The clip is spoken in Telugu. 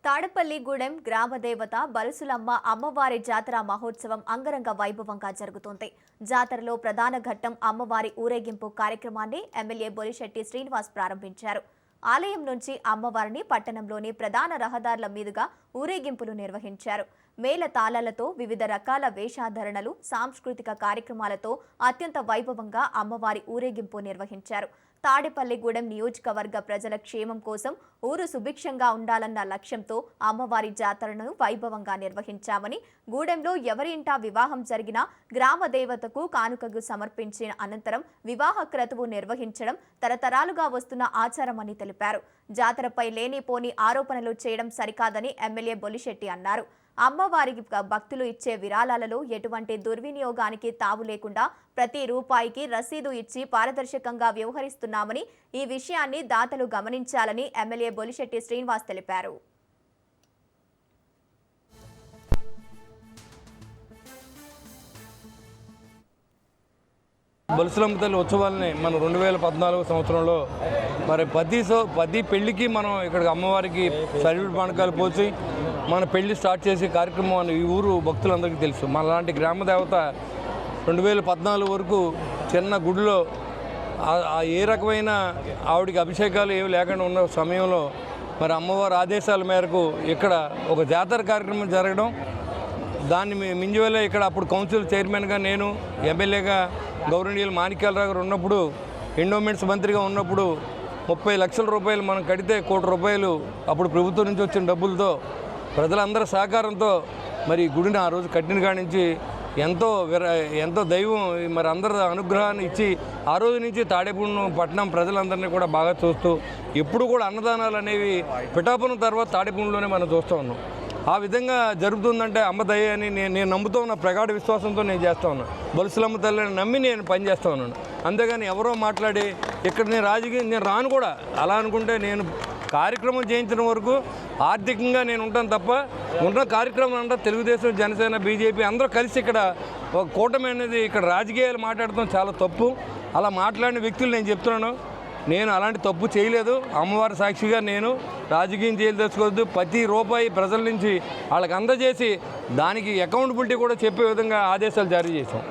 తాడపల్లిగూడెం గ్రామదేవత బలుసులమ్మ అమ్మవారి జాతర మహోత్సవం అంగరంగ వైభవంగా జరుగుతోంది. జాతరలో ప్రధాన ఘట్టం అమ్మవారి ఊరేగింపు కార్యక్రమాన్ని ఎమ్మెల్యే బొలిశెట్టి శ్రీనివాస్ ప్రారంభించారు. ఆలయం నుంచి అమ్మవారిని పట్టణంలోని ప్రధాన రహదారుల మీదుగా ఊరేగింపులు నిర్వహించారు. మేళ తాళాలతో వివిధ రకాల వేషాధరణలు, సాంస్కృతిక కార్యక్రమాలతో అత్యంత వైభవంగా అమ్మవారి ఊరేగింపు నిర్వహించారు. తాడేపల్లిగూడెం నియోజకవర్గ ప్రజల క్షేమం కోసం ఊరు సుభిక్షంగా ఉండాలన్న లక్ష్యంతో అమ్మవారి జాతరను వైభవంగా నిర్వహించామని, గూడెంలో ఎవరి ఇంటా వివాహం జరిగినా గ్రామ దేవతకు కానుకకు సమర్పించిన అనంతరం వివాహ క్రతువు నిర్వహించడం తరతరాలుగా వస్తున్న ఆచారమని తెలిపారు. జాతరపై లేనిపోని ఆరోపణలు చేయడం సరికాదని ఎమ్మెల్యే బొలిశెట్టి అన్నారు. అమ్మవారికి భక్తులు ఇచ్చే విరాళాలలో ఎటువంటి దుర్వినియోగానికి తావు లేకుండా ప్రతి రూపాయికి రసీదు ఇచ్చి పారదర్శకంగా వ్యవహరిస్తున్నామని, ఈ విషయాన్ని దాతలు గమనించాలని ఎమ్మెల్యే బొలిశెట్టి శ్రీనివాస్ తెలిపారు. బలుసులమ్మ తల్లి ఉత్సవాలని మనం 2014 సంవత్సరంలో మరి ప్రతి పెళ్లికి మనం ఇక్కడికి అమ్మవారికి సర్వీస్ పానకాలు పోసి మన పెళ్లి స్టార్ట్ చేసే కార్యక్రమం ఈ ఊరు భక్తులందరికీ తెలుసు. మనలాంటి గ్రామ దేవత 2014 వరకు చిన్న గుడిలో ఏ రకమైన ఆవిడికి అభిషేకాలు ఏమి లేకుండా ఉన్న సమయంలో మరి అమ్మవారి ఆదేశాల మేరకు ఇక్కడ ఒక జాతర కార్యక్రమం జరగడం, దాన్ని మింజివేళ ఇక్కడ అప్పుడు కౌన్సిల్ చైర్మన్గా నేను, ఎమ్మెల్యేగా గౌరవనీయులు మాణిక్యాలరావు గారు ఉన్నప్పుడు, ఎండోమెంట్స్ మంత్రిగా ఉన్నప్పుడు 30 లక్షల రూపాయలు మనం కడితే 1 కోటి రూపాయలు అప్పుడు ప్రభుత్వం నుంచి వచ్చిన డబ్బులతో ప్రజలందరి సహకారంతో మరి గుడిని ఆ రోజు కట్టిన కాడి నుంచి ఎంతో దైవం మరి అందరి అనుగ్రహాన్ని ఇచ్చి ఆ రోజు నుంచి తాడేపల్లి పట్టణం ప్రజలందరినీ కూడా బాగా చూస్తూ ఎప్పుడు కూడా అన్నదానాలు అనేవి పిఠాపురం తర్వాత తాడేపల్లిలోనే మనం చూస్తూ ఉన్నాం. ఆ విధంగా జరుగుతుందంటే అమ్మ దయ అని నేను నమ్ముతూ ఉన్న ప్రగాఢ విశ్వాసంతో నేను చేస్తూ ఉన్నాను. బలుసులమ్మ తల్లిని నమ్మి నేను పనిచేస్తూ ఉన్నాను. అంతేగాని ఎవరో మాట్లాడి ఇక్కడ నేను రాను కూడా. అలా అనుకుంటే నేను కార్యక్రమం చేయించిన వరకు ఆర్థికంగా నేను ఉంటాను తప్ప ఉన్న కార్యక్రమం అంతా తెలుగుదేశం, జనసేన, బీజేపీ అందరూ కలిసి ఇక్కడ ఒక కూటమి అనేది ఇక్కడ రాజకీయాలు మాట్లాడటం చాలా తప్పు. అలా మాట్లాడిన వ్యక్తులు నేను చెప్తున్నాను, నేను అలాంటి తప్పు చేయలేదు. అమ్మవారి సాక్షిగా నేను రాజకీయం చేయదలుచుకోవద్దు. ప్రతి రూపాయి ప్రజల నుంచి వాళ్ళకి అందజేసి దానికి అకౌంటబిలిటీ కూడా చెప్పే విధంగా ఆదేశాలు జారీ చేశాం.